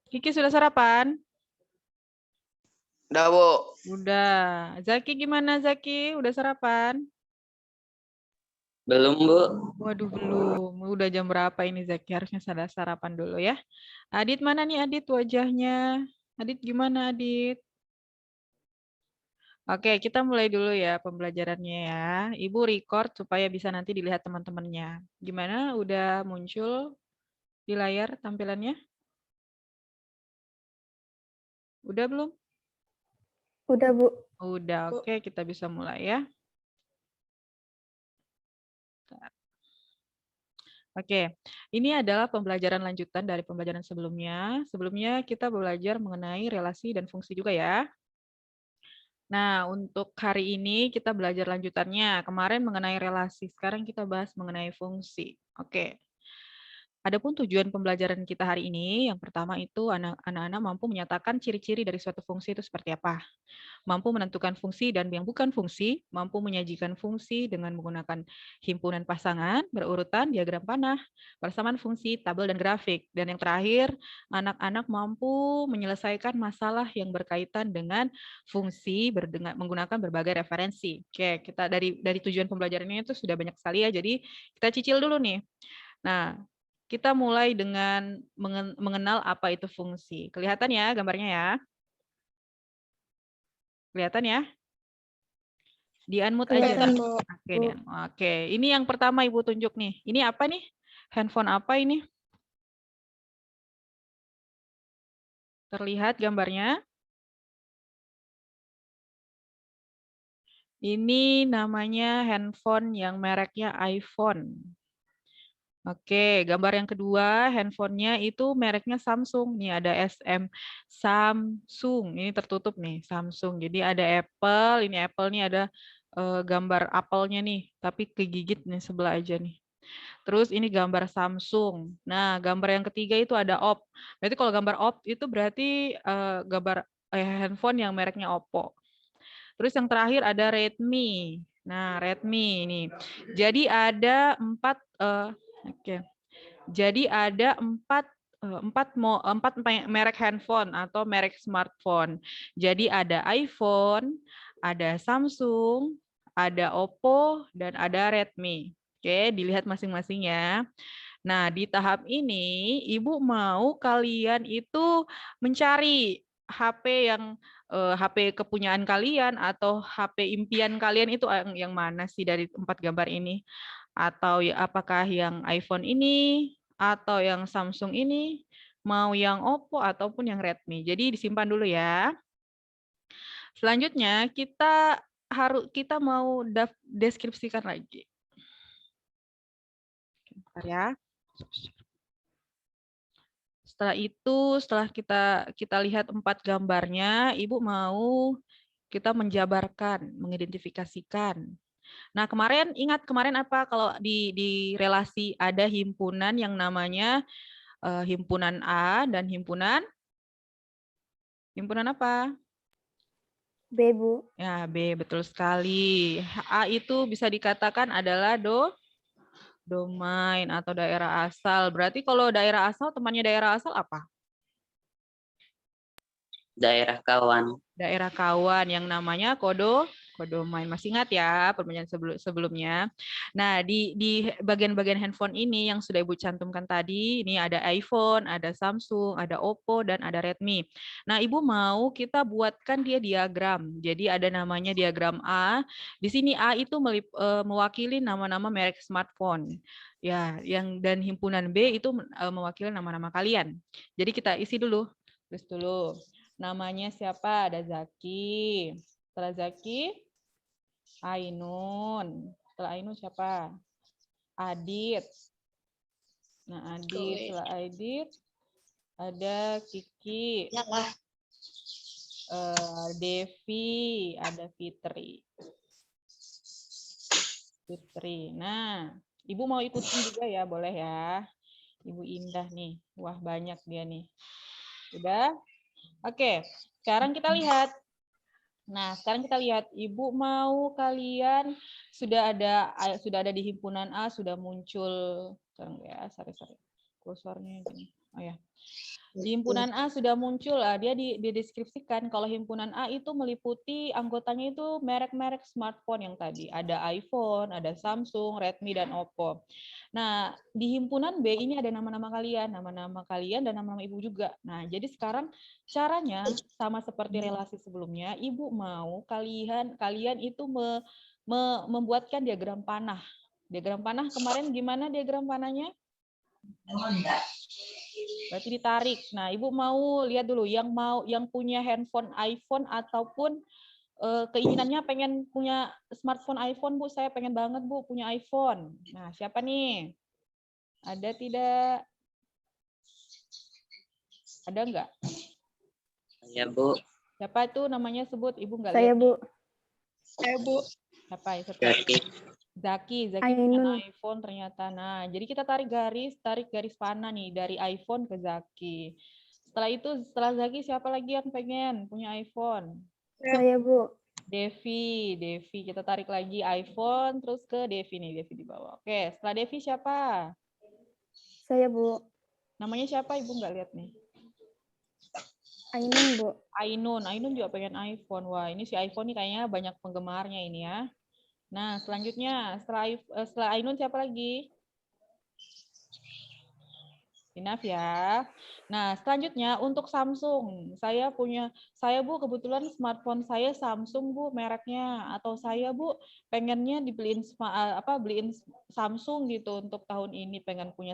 Kiki sudah sarapan? Udah, Bu. Udah. Zaki gimana Zaki? Udah sarapan? Belum, Bu. Waduh belum. Udah jam berapa ini Zaki? Harusnya sudah sarapan dulu ya. Adit mana nih Adit wajahnya? Adit gimana Adit? Oke, kita mulai dulu ya pembelajarannya ya. Ibu record supaya bisa nanti dilihat teman-temannya. Gimana? Udah muncul di layar tampilannya? Udah belum? Udah, Bu. Udah, oke, kita bisa mulai ya. Oke, ini adalah pembelajaran lanjutan dari pembelajaran sebelumnya. Sebelumnya kita belajar mengenai relasi dan fungsi juga ya. Nah, untuk hari ini kita belajar lanjutannya. Kemarin mengenai relasi, sekarang kita bahas mengenai fungsi. Oke. Adapun tujuan pembelajaran kita hari ini, yang pertama itu anak-anak mampu menyatakan ciri-ciri dari suatu fungsi itu seperti apa. Mampu menentukan fungsi dan yang bukan fungsi, mampu menyajikan fungsi dengan menggunakan himpunan pasangan, berurutan, diagram panah, persamaan fungsi, tabel, dan grafik. Dan yang terakhir, anak-anak mampu menyelesaikan masalah yang berkaitan dengan fungsi menggunakan berbagai referensi. Oke, kita dari tujuan pembelajaran ini itu sudah banyak sekali ya, jadi kita cicil dulu nih. Nah, kita mulai dengan mengenal apa itu fungsi. Kelihatan ya gambarnya ya? Kelihatan ya? Di-unmute aja. Kelihatan, Bu. Oke, oke, ini yang pertama Ibu tunjuk nih. Ini apa nih? Handphone apa ini? Terlihat gambarnya? Ini namanya handphone yang mereknya iPhone. Oke, gambar yang kedua, handphonenya itu mereknya Samsung. Nih ada SM Samsung. Ini tertutup nih, Samsung. Jadi ada Apple, ini Apple nih ada gambar apelnya nih, tapi kegigit nih sebelah aja nih. Terus ini gambar Samsung. Nah, gambar yang ketiga itu ada Op. Berarti kalau gambar Op itu berarti gambar handphone yang mereknya Oppo. Terus yang terakhir ada Redmi. Nah, Redmi ini. Jadi ada oke. Jadi ada empat merek handphone atau merek smartphone. Jadi ada iPhone, ada Samsung, ada Oppo, dan ada Redmi. Oke, dilihat masing-masing ya. Nah, di tahap ini, Ibu mau kalian itu mencari HP yang HP kepunyaan kalian atau HP impian kalian itu yang mana sih dari 4 gambar ini? Atau ya apakah yang iPhone ini atau yang Samsung ini, mau yang Oppo ataupun yang Redmi. Jadi disimpan dulu ya. Selanjutnya kita mau deskripsikan lagi. Bentar ya. Setelah itu, setelah kita lihat 4 gambarnya, Ibu mau kita menjabarkan, mengidentifikasikan. Nah, ingat kemarin apa kalau di relasi ada himpunan yang namanya himpunan A dan himpunan apa? B, Bu. Ya, B, betul sekali. A itu bisa dikatakan adalah domain atau daerah asal. Berarti kalau daerah asal, temannya daerah asal apa? Daerah kawan. Daerah kawan yang namanya kodomain. Masih ingat ya pembelajaran sebelumnya. Nah, di bagian-bagian handphone ini yang sudah Ibu cantumkan tadi, ini ada iPhone, ada Samsung, ada Oppo, dan ada Redmi. Nah, Ibu mau kita buatkan dia diagram. Jadi ada namanya diagram A. Di sini A itu mewakili nama-nama merek smartphone. Ya, dan himpunan B itu mewakili nama-nama kalian. Jadi kita isi dulu. Tulis dulu. Namanya siapa? Ada Zaki. Setelah Zaki, Ainun. Setelah Ainun siapa? Adit. Nah, Adit. Setelah Adit, ada Kiki. Devi. Ada Fitri. Nah, Ibu mau ikutin juga ya, boleh ya. Ibu Indah nih. Wah, banyak dia nih. Udah? Oke, sekarang kita lihat. Nah, sekarang kita lihat, Ibu mau kalian sudah ada di himpunan A, sudah muncul. Sekarang ya, sorry. Kursornya gini. Oh ya. Di himpunan A sudah muncul, dia dideskripsikan kalau himpunan A itu meliputi anggotanya itu merek-merek smartphone yang tadi. Ada iPhone, ada Samsung, Redmi, dan Oppo. Nah, di himpunan B ini ada nama-nama kalian dan nama-nama ibu juga. Nah, jadi sekarang caranya sama seperti relasi sebelumnya, ibu mau kalian itu membuatkan diagram panah. Diagram panah kemarin gimana diagram panahnya? Berarti ditarik. Nah, ibu mau lihat dulu yang punya handphone iPhone ataupun keinginannya pengen punya smartphone iPhone, Bu. Saya pengen banget, Bu, punya iPhone. Nah, siapa nih? Ada tidak? Ada enggak? Ya, Bu. Siapa itu namanya sebut? Ibu enggak Saya, lihat. Bu. Saya, Bu. Siapa? Zaki. Zaki Ainun. punya iPhone ternyata. Nah, jadi kita tarik garis panah nih dari iPhone ke Zaki. Setelah Zaki siapa lagi yang pengen punya iPhone? Saya, Bu. Devi, kita tarik lagi iPhone terus ke Devi nih, Devi di bawah. Oke, setelah Devi siapa? Saya, Bu. Namanya siapa? Ibu nggak lihat nih. Ainun, Bu. Ainun juga pengen iPhone. Wah, ini si iPhone nih kayaknya banyak penggemarnya ini ya. Nah, selanjutnya setelah Ainun siapa lagi? Enough ya. Nah, selanjutnya untuk Samsung. Saya Bu kebetulan smartphone saya Samsung Bu mereknya, atau saya Bu pengennya beliin Samsung gitu untuk tahun ini, pengen punya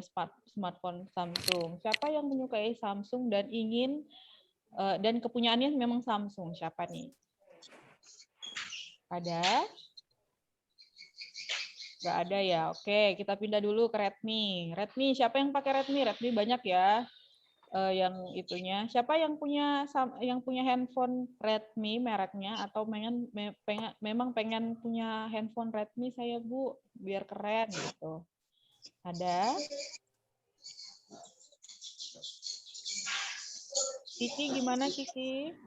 smartphone Samsung. Siapa yang menyukai Samsung dan ingin dan kepunyaannya memang Samsung? Siapa nih? Ada? Nggak ada ya. Oke, kita pindah dulu ke Redmi. Siapa yang pakai Redmi? Redmi banyak ya. Yang itunya. Siapa yang punya handphone Redmi mereknya, atau memang pengen punya handphone Redmi saya Bu, biar keren gitu. Ada? Kiki gimana Kiki?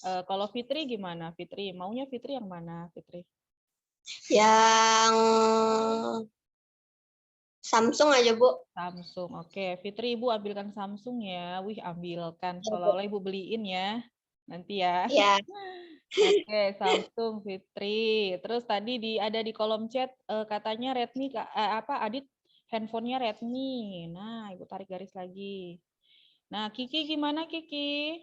Kalau Fitri gimana? Fitri, maunya Fitri yang mana Fitri? Yang Samsung aja, Bu. Samsung. Oke, Fitri Ibu ambilkan Samsung ya. Wih, ambilkan. Seolah-olah Ibu beliin ya. Nanti ya. Ya. Oke, Samsung Fitri. Terus tadi ada di kolom chat katanya Redmi Adit handphonenya Redmi. Nah, Ibu tarik garis lagi. Nah, Kiki gimana Kiki?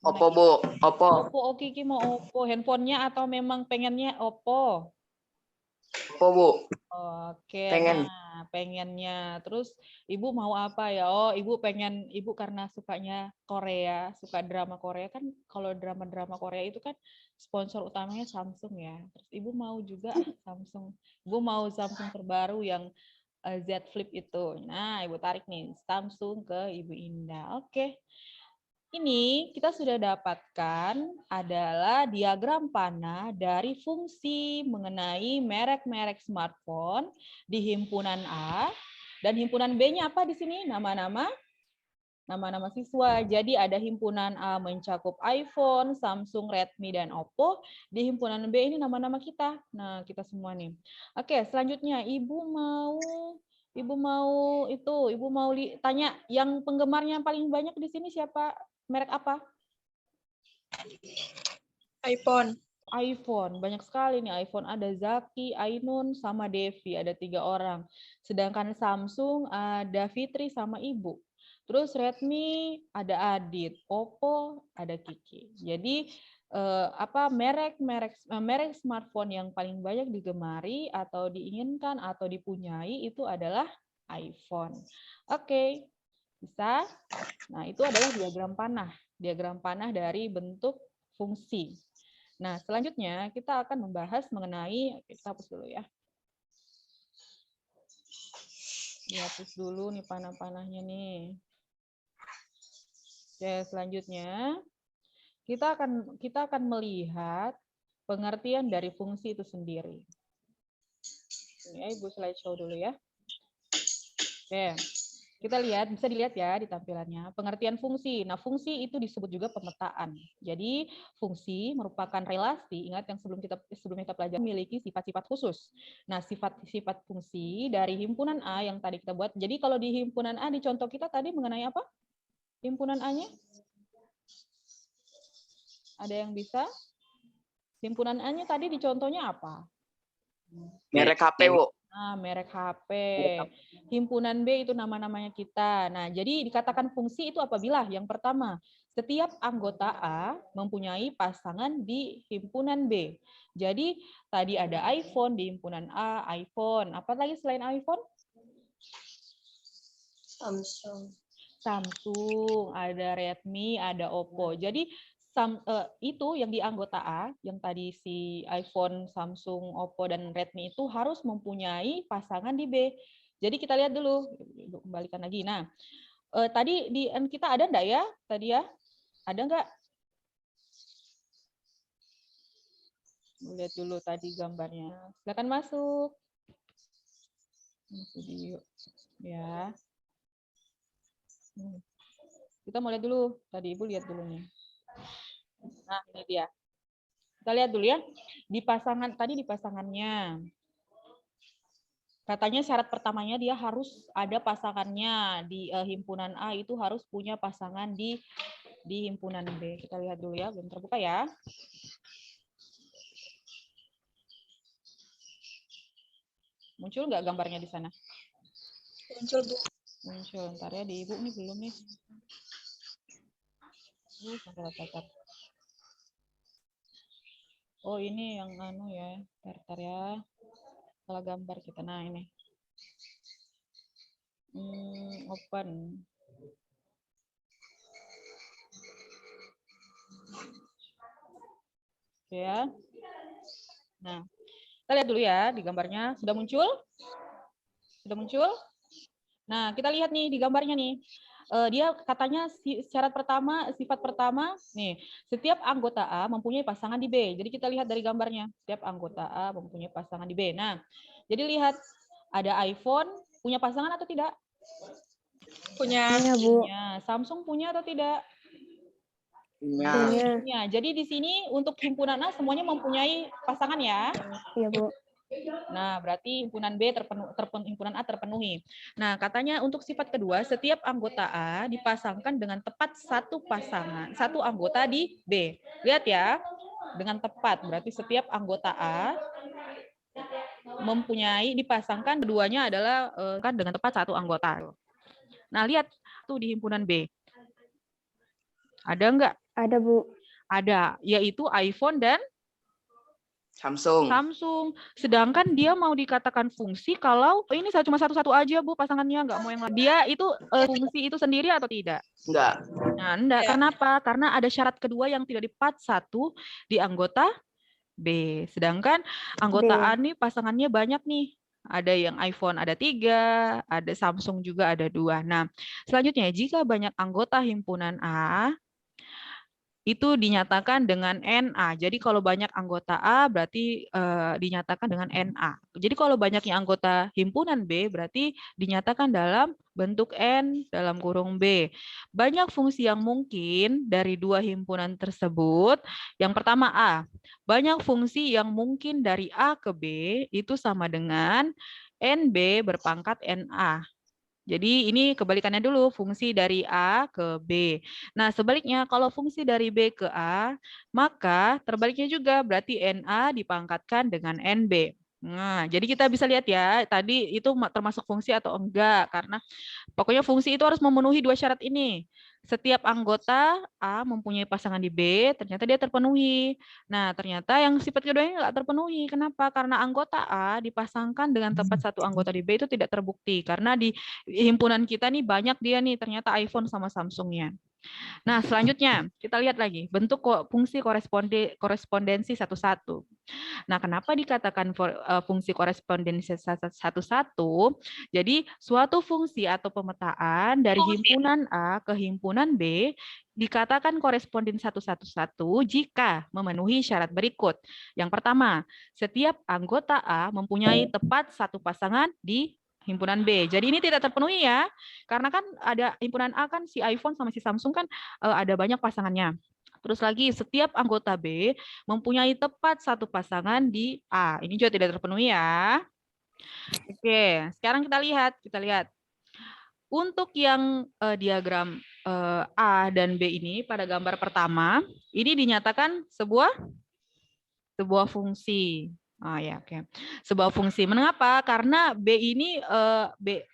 Mana Oppo, Kiki? Bu. Oppo. Oppo, oh Kiki mau Oppo handphonenya atau memang pengennya Oppo? Oppo, Bu. Oke, Pengen. nah pengennya. Terus Ibu mau apa ya? Oh, Ibu karena sukanya Korea, suka drama Korea kan. Kalau drama-drama Korea itu kan sponsor utamanya Samsung ya. Terus Ibu mau juga Samsung. Ibu mau Samsung terbaru yang Z Flip itu. Nah, Ibu tarik nih Samsung ke Ibu Indah. Oke. Ini kita sudah dapatkan adalah diagram panah dari fungsi mengenai merek-merek smartphone di himpunan A, dan himpunan B-nya apa di sini? Nama-nama siswa. Jadi ada himpunan A mencakup iPhone, Samsung, Redmi, dan Oppo. Di himpunan B ini nama-nama kita. Nah, kita semua nih. Oke, selanjutnya Ibu mau tanya yang penggemarnya yang paling banyak di sini siapa? Merek apa? iPhone. iPhone. Banyak sekali nih iPhone. Ada Zaki, Ainun, sama Devi. Ada 3 orang. Sedangkan Samsung ada Fitri sama Ibu. Terus Redmi ada Adit. Oppo ada Kiki. Jadi merek smartphone yang paling banyak digemari atau diinginkan atau dipunyai itu adalah iPhone. Oke. Bisa? Nah, itu adalah diagram panah. Diagram panah dari bentuk fungsi. Nah, selanjutnya kita akan membahas mengenai, kita hapus dulu ya. Dihapus dulu nih panah-panahnya nih. Oke, selanjutnya kita akan melihat pengertian dari fungsi itu sendiri. Ini ya, Ibu slideshow dulu ya. Oke. Kita lihat, bisa dilihat ya di tampilannya. Pengertian fungsi. Nah, fungsi itu disebut juga pemetaan. Jadi, fungsi merupakan relasi, ingat yang sebelum kita pelajari, memiliki sifat-sifat khusus. Nah, sifat-sifat fungsi dari himpunan A yang tadi kita buat. Jadi, kalau di himpunan A, di contoh kita tadi mengenai apa? Himpunan A-nya? Ada yang bisa? Himpunan A-nya tadi di contohnya apa? Merek HP, Bu. Nah, merek HP. Himpunan B itu nama-namanya kita. Nah, jadi dikatakan fungsi itu apabila yang pertama, setiap anggota A mempunyai pasangan di himpunan B. Jadi tadi ada iPhone di himpunan A, iPhone. Apa lagi selain iPhone? Samsung. Samsung, ada Redmi, ada Oppo. Jadi itu yang di anggota A, yang tadi si iPhone, Samsung, Oppo, dan Redmi itu harus mempunyai pasangan di B. Jadi kita lihat dulu, kembalikan lagi. Nah, tadi di kita ada enggak ya? Tadi ya, ada enggak? Lihat dulu tadi gambarnya. Silakan masuk. Video, ya. Kita mau lihat dulu. Tadi Ibu lihat dulu nih. Nah, ini dia. Kita lihat dulu ya. Di pasangannya. Katanya syarat pertamanya dia harus ada pasangannya di himpunan A, itu harus punya pasangan di himpunan B. Kita lihat dulu ya, belum terbuka ya. Muncul nggak gambarnya di sana? Muncul, Bu. Muncul. Ntar ya di Ibu nih belum nih. Oh, ini yang anu ya. Ntar ya. Salah gambar kita. Nah, ini. Open. Oke ya. Nah, kita lihat dulu ya di gambarnya. Sudah muncul? Sudah muncul? Nah, kita lihat nih di gambarnya nih. Dia katanya syarat pertama, sifat pertama, nih, setiap anggota A mempunyai pasangan di B. Jadi kita lihat dari gambarnya, setiap anggota A mempunyai pasangan di B. Nah, jadi lihat, ada iPhone, punya pasangan atau tidak? Punya. Bu. Punya. Samsung punya atau tidak? Punya. Punya. Jadi di sini untuk himpunan A semuanya mempunyai pasangan ya? Iya, Bu. Nah, berarti himpunan B himpunan A terpenuhi. Nah, katanya untuk sifat kedua, setiap anggota A dipasangkan dengan tepat satu anggota di B. Lihat ya, dengan tepat. Berarti setiap anggota A dipasangkan, keduanya adalah kan dengan tepat satu anggota. Nah, lihat tuh di himpunan B. Ada enggak? Ada, Bu. Ada, yaitu iPhone dan Samsung. Sedangkan dia mau dikatakan fungsi kalau ini cuma satu-satu aja, Bu, pasangannya, nggak mau yang lain. Dia itu fungsi itu sendiri atau tidak? Enggak. Nah, enggak. Ya. Kenapa? Karena ada syarat kedua yang tidak dipat satu di anggota B. Sedangkan anggota A nih pasangannya banyak nih. Ada yang iPhone ada 3, ada Samsung juga ada 2. Nah, selanjutnya jika banyak anggota himpunan A, itu dinyatakan dengan NA. Jadi kalau banyak anggota A berarti dinyatakan dengan NA. Jadi kalau banyaknya anggota himpunan B berarti dinyatakan dalam bentuk N dalam kurung B. Banyak fungsi yang mungkin dari dua himpunan tersebut. Yang pertama A. Banyak fungsi yang mungkin dari A ke B itu sama dengan NB berpangkat NA. Jadi ini kebalikannya dulu, fungsi dari A ke B. Nah, sebaliknya kalau fungsi dari B ke A, maka terbaliknya juga berarti NA dipangkatkan dengan NB. Nah, jadi kita bisa lihat ya, tadi itu termasuk fungsi atau enggak, karena pokoknya fungsi itu harus memenuhi dua syarat ini. Setiap anggota A mempunyai pasangan di B, ternyata dia terpenuhi. Nah, ternyata yang sifat kedua ini nggak terpenuhi. Kenapa? Karena anggota A dipasangkan dengan tepat satu anggota di B itu tidak terbukti. Karena di himpunan kita nih banyak dia nih, ternyata iPhone sama Samsungnya. Nah, selanjutnya kita lihat lagi bentuk fungsi korespondensi satu-satu. Nah, kenapa dikatakan fungsi korespondensi satu-satu? Jadi, suatu fungsi atau pemetaan dari himpunan A ke himpunan B dikatakan koresponden satu-satu jika memenuhi syarat berikut. Yang pertama, setiap anggota A mempunyai tepat satu pasangan di himpunan B. Jadi ini tidak terpenuhi ya, karena kan ada himpunan A kan si iPhone sama si Samsung kan ada banyak pasangannya. Terus lagi setiap anggota B mempunyai tepat satu pasangan di A. Ini juga tidak terpenuhi ya. Oke, sekarang kita lihat. Untuk yang diagram A dan B ini pada gambar pertama, ini dinyatakan sebuah fungsi. Ya, oke. Sebuah fungsi. Mengapa? Karena B ini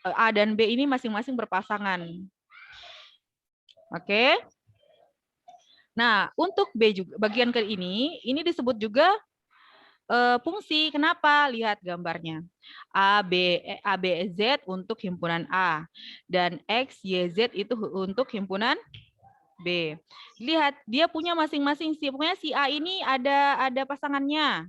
A dan B ini masing-masing berpasangan. Oke. Nah, untuk B juga bagian ke ini disebut juga fungsi. Kenapa? Lihat gambarnya. A, B, Z untuk himpunan A. Dan X, Y, Z itu untuk himpunan B. Lihat, dia punya masing-masing. Pokoknya si A ini ada pasangannya.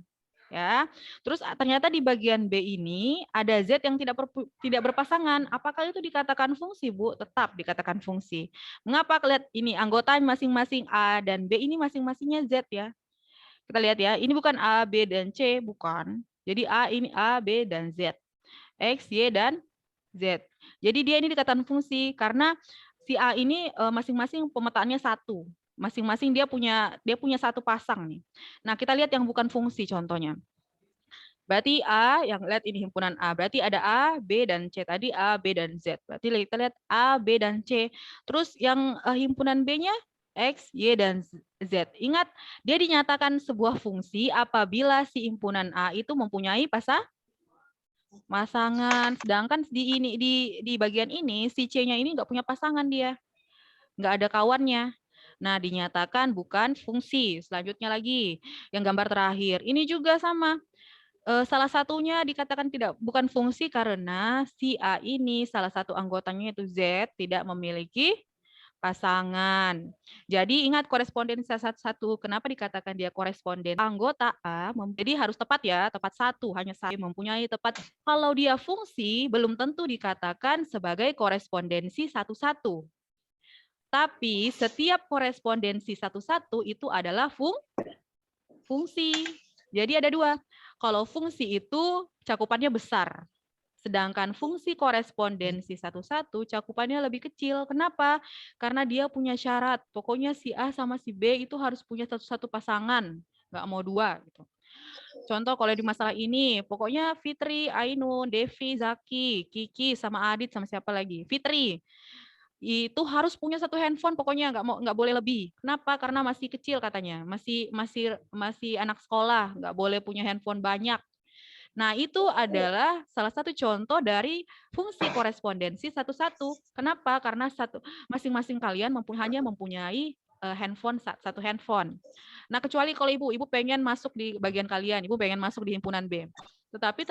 Ya, terus ternyata di bagian B ini ada Z yang tidak berpasangan. Apakah itu dikatakan fungsi, Bu? Tetap dikatakan fungsi. Mengapa? Lihat ini anggota masing-masing A dan B ini masing-masingnya Z ya. Kita lihat ya, ini bukan A, B, dan C, bukan. Jadi ini A, B, dan Z. X, Y, dan Z. Jadi dia ini dikatakan fungsi karena si A ini masing-masing pemetaannya satu. Masing-masing dia punya satu pasang nih. Nah, kita lihat yang bukan fungsi contohnya. Berarti A, yang lihat ini himpunan A. Berarti ada A, B, dan C. Tadi A, B, dan Z. Berarti kita lihat A, B, dan C. Terus yang himpunan B-nya X, Y, dan Z. Ingat, dia dinyatakan sebuah fungsi apabila si himpunan A itu mempunyai pasangan. Sedangkan di bagian ini, si C-nya ini nggak punya pasangan dia. Nggak ada kawannya. Nah, dinyatakan bukan fungsi. Selanjutnya lagi, yang gambar terakhir. Ini juga sama. Salah satunya dikatakan bukan fungsi karena si A ini salah satu anggotanya itu Z tidak memiliki pasangan. Jadi ingat korespondensi satu. Kenapa dikatakan dia koresponden? Anggota A, jadi harus tepat ya, tepat satu, hanya satu mempunyai tepat. Kalau dia fungsi, belum tentu dikatakan sebagai korespondensi satu-satu. Tapi setiap korespondensi satu-satu itu adalah fungsi. Jadi ada dua. Kalau fungsi itu cakupannya besar. Sedangkan fungsi korespondensi satu-satu cakupannya lebih kecil. Kenapa? Karena dia punya syarat. Pokoknya si A sama si B itu harus punya satu pasangan. Nggak mau dua. Gitu. Contoh kalau di masalah ini, pokoknya Fitri, Ainun, Devi, Zaki, Kiki, sama Adit, sama siapa lagi? Fitri. Itu harus punya satu handphone, pokoknya nggak boleh lebih. Kenapa? Karena masih kecil katanya, masih anak sekolah, nggak boleh punya handphone banyak. Nah, itu adalah salah satu contoh dari fungsi korespondensi satu-satu. Kenapa? Karena masing-masing kalian hanya mempunyai satu handphone. Nah, kecuali kalau ibu pengen masuk di bagian kalian, ibu pengen masuk di himpunan B. Tetapi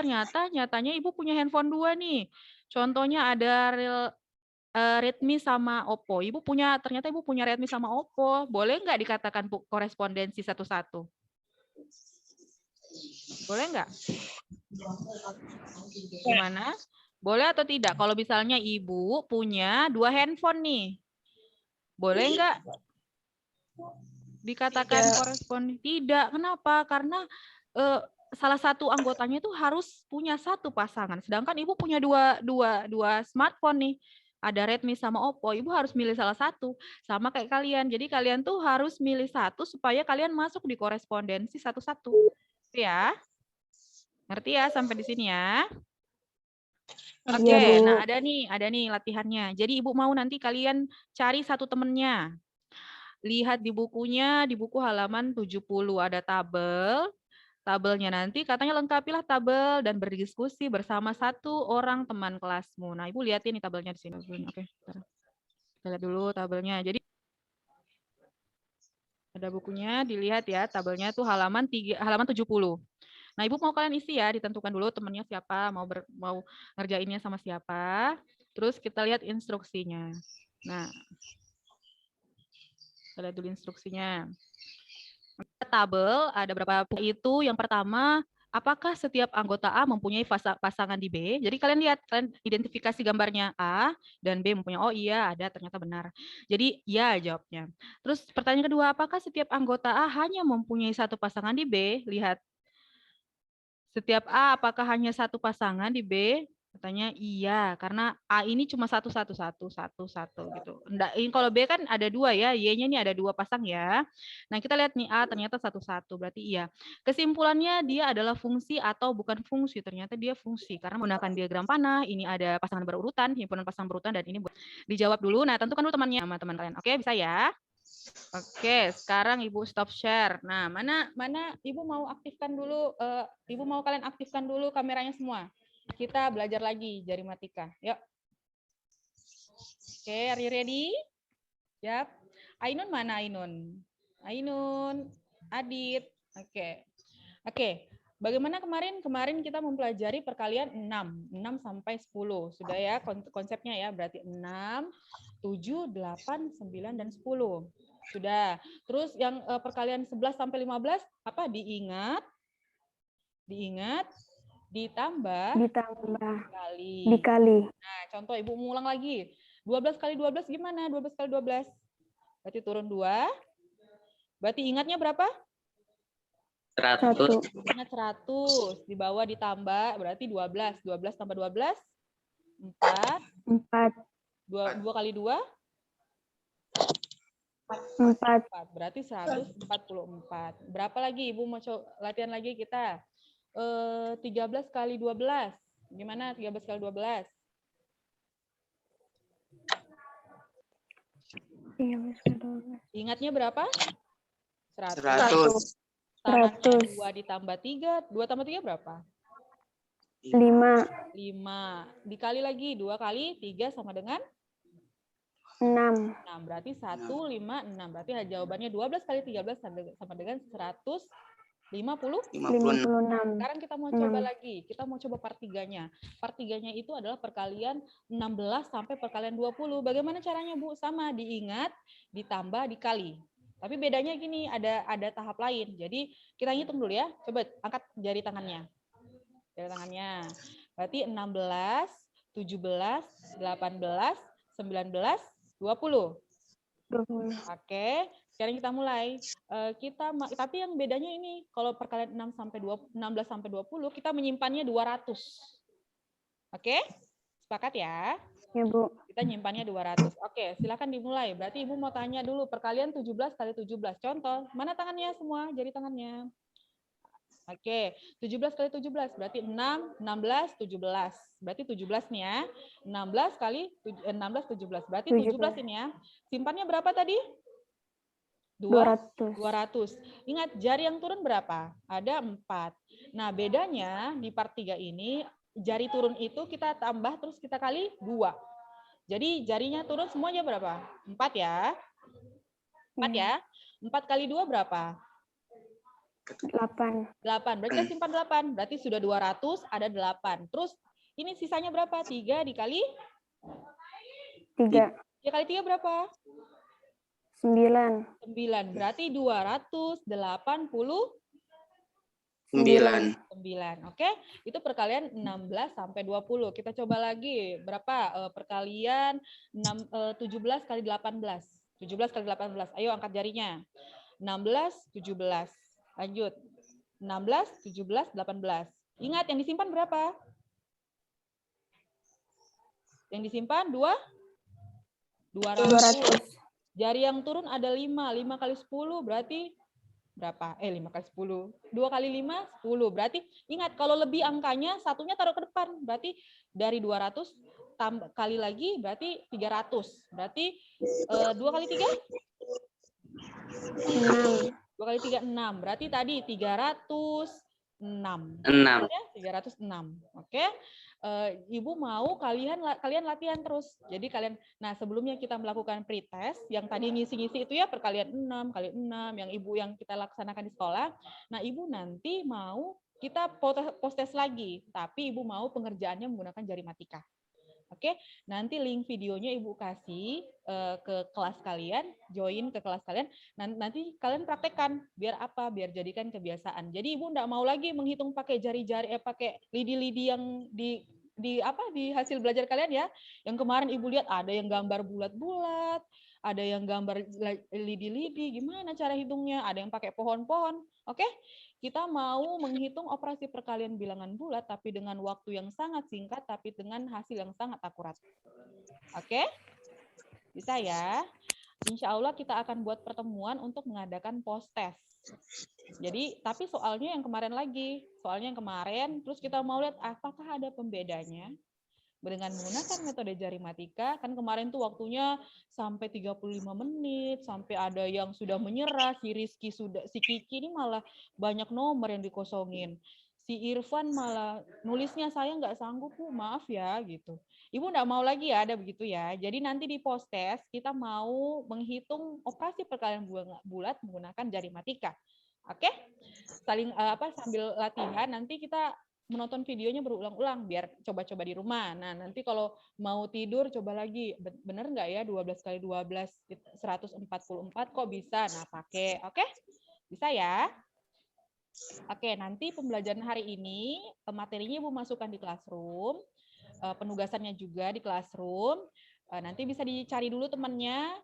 nyatanya ibu punya handphone dua nih. Contohnya ada Redmi sama Oppo. Ternyata ibu punya Redmi sama Oppo. Boleh nggak dikatakan korespondensi satu-satu? Boleh nggak? Gimana? Boleh atau tidak? Kalau misalnya ibu punya dua handphone nih, boleh nggak dikatakan koresponden? Tidak. Kenapa? Karena salah satu anggotanya itu harus punya satu pasangan. Sedangkan ibu punya dua smartphone nih. Ada Redmi sama Oppo, ibu harus milih salah satu. Sama kayak kalian. Jadi kalian tuh harus milih satu supaya kalian masuk di korespondensi satu-satu. Ya. Ngerti ya sampai di sini ya? Oke, nah ada nih latihannya. Jadi ibu mau nanti kalian cari satu temennya. Lihat di bukunya, di buku halaman 70 ada tabel. Tabelnya nanti katanya lengkapilah tabel dan berdiskusi bersama satu orang teman kelasmu. Nah, ibu lihatin nih tabelnya di sini. Oke, kita lihat dulu tabelnya. Jadi ada bukunya, dilihat ya tabelnya tuh halaman 70. Nah, ibu mau kalian isi ya, ditentukan dulu temannya siapa, mau ngerjainnya sama siapa. Terus kita lihat instruksinya. Nah, kita lihat dulu instruksinya. Tabel ada berapa itu? Yang pertama, apakah setiap anggota A mempunyai pasangan di B? Jadi kalian identifikasi gambarnya A dan B mempunyai. Oh iya, ada, ternyata benar. Jadi ya jawabnya. Terus pertanyaan kedua, apakah setiap anggota A hanya mempunyai satu pasangan di B? Lihat. Setiap A apakah hanya satu pasangan di B? Katanya iya, karena A ini cuma satu gitu. Enggak, ini kalau B kan ada dua ya, Y-nya ini ada dua pasang ya. Nah kita lihat nih A ternyata satu, berarti iya. Kesimpulannya dia adalah fungsi atau bukan fungsi, ternyata dia fungsi. Karena menggunakan diagram panah, ini ada pasangan berurutan, himpunan pasangan berurutan, dan ini dijawab dulu. Nah tentukan dulu temannya sama teman kalian. Oke, bisa ya? Oke, sekarang Ibu stop share. Nah, mana Ibu mau aktifkan dulu, Ibu mau kalian aktifkan dulu kameranya semua. Kita belajar lagi jari matika. Yuk. Oke, are you ready? Yap. Ainun mana Ainun? Ainun, Adit. Oke. Oke. Bagaimana kemarin? Kemarin kita mempelajari perkalian 6 sampai 10. Sudah ya konsepnya ya, berarti 6, 7, 8, 9 dan 10. Sudah. Terus yang perkalian 11 sampai 15 apa? Diingat, ditambah, dikali. Nah, contoh Ibu ngulang lagi. 12 kali 12 gimana? 12 kali 12. Berarti turun 2. Berarti ingatnya berapa? 100. Ingat 100. Di bawah ditambah, berarti 12. 12 tambah 12? 4. 2 kali 2? 4. Berarti 144. Berapa lagi Ibu mau latihan lagi kita? 13 kali 12. Gimana 13 kali 12? Ingatnya berapa? 100. Tangannya 2 ditambah 3. 2 tambah 3 berapa? 5. 5. Dikali lagi 2 kali 3 sama dengan 6. 6. Berarti 1, 5, 6. Berarti jawabannya 12 kali 13 sama dengan 156. 56. Sekarang kita mau coba lagi. Kita mau coba part 3-nya. Part 3-nya itu adalah perkalian 16 sampai perkalian 20. Bagaimana caranya, Bu? Sama, diingat, ditambah, dikali. Tapi bedanya gini, ada tahap lain. Jadi kita hitung dulu ya. Coba angkat jari tangannya. Jari tangannya. Berarti 16, 17, 18, 19, 20. Oke, sekarang kita mulai. Tapi yang bedanya ini, kalau perkalian 16 sampai 20, kita menyimpannya 200. Oke? Sepakat ya? Ya, Bu. Kita nyimpannya 200. Oke, silakan dimulai. Berarti Ibu mau tanya dulu perkalian 17 kali 17. Contoh, mana tangannya semua? Jari tangannya. Oke, 17 kali 17 berarti 6, 16, 17. Berarti 17 nih ya. 16 kali 16, 17. Berarti 17 ini ya. Simpannya berapa tadi? 200. Ingat, jari yang turun berapa? Ada 4. Nah, bedanya di part 3 ini, jari turun itu kita tambah terus kita kali 2. Jadi jarinya turun semuanya berapa? 4 ya. 4 ya. 4 kali 2 berapa? 8. Berarti kita simpan 8. Berarti sudah 200, ada 8. Terus ini sisanya berapa? 3 dikali? 3 kali 3 berapa? 9. 9. Berarti 289. 9. Oke, itu perkalian 16 sampai 20. Kita coba lagi. Berapa perkalian 17 kali 18? 17 kali 18. Ayo angkat jarinya. 16, 17. Lanjut. 16, 17, 18. Ingat yang disimpan berapa? Yang disimpan 200. Jari yang turun ada 5. 5 kali 10 berarti berapa? 5 kali 10. 2 kali 5, 10. Berarti ingat kalau lebih angkanya satunya taruh ke depan. Berarti dari 200 kali lagi berarti 300. Berarti 2 kali 3? 6. 2 kali 3, 6. Berarti tadi 306. 6. Ya, 306. Oke. Ibu mau kalian latihan terus. Jadi kalian, nah sebelumnya kita melakukan pretest, yang tadi ngisi-ngisi itu ya perkalian 6 kali 6, yang kita laksanakan di sekolah. Nah Ibu nanti mau kita post-test lagi, tapi Ibu mau pengerjaannya menggunakan jari matika. Oke, nanti link videonya Ibu kasih ke kelas kalian, join ke kelas kalian. Nanti kalian praktekkan, biar apa? Biar jadikan kebiasaan. Jadi Ibu enggak mau lagi menghitung pakai jari-jari, pakai lidi-lidi yang di hasil belajar kalian ya. Yang kemarin Ibu lihat ada yang gambar bulat-bulat, ada yang gambar lidi-lidi, gimana cara hitungnya? Ada yang pakai pohon-pohon. Oke? Kita mau menghitung operasi perkalian bilangan bulat, tapi dengan waktu yang sangat singkat, tapi dengan hasil yang sangat akurat. Oke? Bisa ya? Insya Allah kita akan buat pertemuan untuk mengadakan post-test. Jadi, tapi soalnya yang kemarin, terus kita mau lihat apakah ada pembedanya dengan menggunakan metode jari matika. Kan kemarin tuh waktunya sampai 35 menit, sampai ada yang sudah menyerah, si Kiki ini malah banyak nomor yang dikosongin. Si Irfan malah nulisnya saya nggak sanggup, Bu, maaf ya gitu. Ibu nggak mau lagi ya ada begitu ya. Jadi nanti di post test kita mau menghitung operasi perkalian bulat menggunakan jari matika. Oke? Sambil latihan nanti kita menonton videonya berulang-ulang biar coba-coba di rumah. Nah, nanti kalau mau tidur coba lagi. Bener nggak ya 12 kali 12 144 kok bisa? Nah, pakai. Oke? Bisa ya? Oke, nanti pembelajaran hari ini materinya Ibu masukkan di Classroom, penugasannya juga di Classroom. Nanti bisa dicari dulu temannya,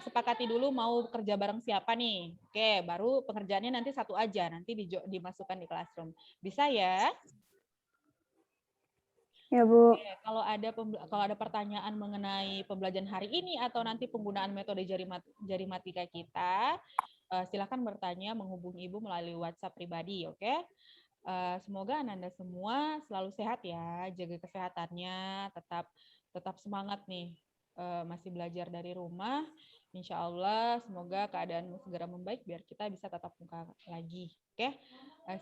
sepakati dulu mau kerja bareng siapa nih. Oke, baru pengerjaannya nanti satu aja, nanti dimasukkan di Classroom. Bisa ya? Ya, Bu. Oke, kalau ada pertanyaan mengenai pembelajaran hari ini atau nanti penggunaan metode jari matika kita, silakan bertanya menghubungi Ibu melalui WhatsApp pribadi, oke? Semoga Anda semua selalu sehat ya, jaga kesehatannya, tetap semangat nih, masih belajar dari rumah. Insya Allah semoga keadaanmu segera membaik biar kita bisa tatap muka lagi, oke?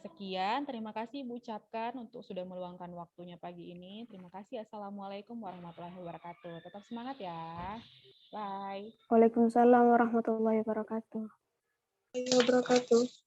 Sekian, terima kasih Ibu ucapkan untuk sudah meluangkan waktunya pagi ini. Terima kasih. Assalamualaikum warahmatullahi wabarakatuh. Tetap semangat ya. Bye. Waalaikumsalam warahmatullahi wabarakatuh. Wabarakatuh.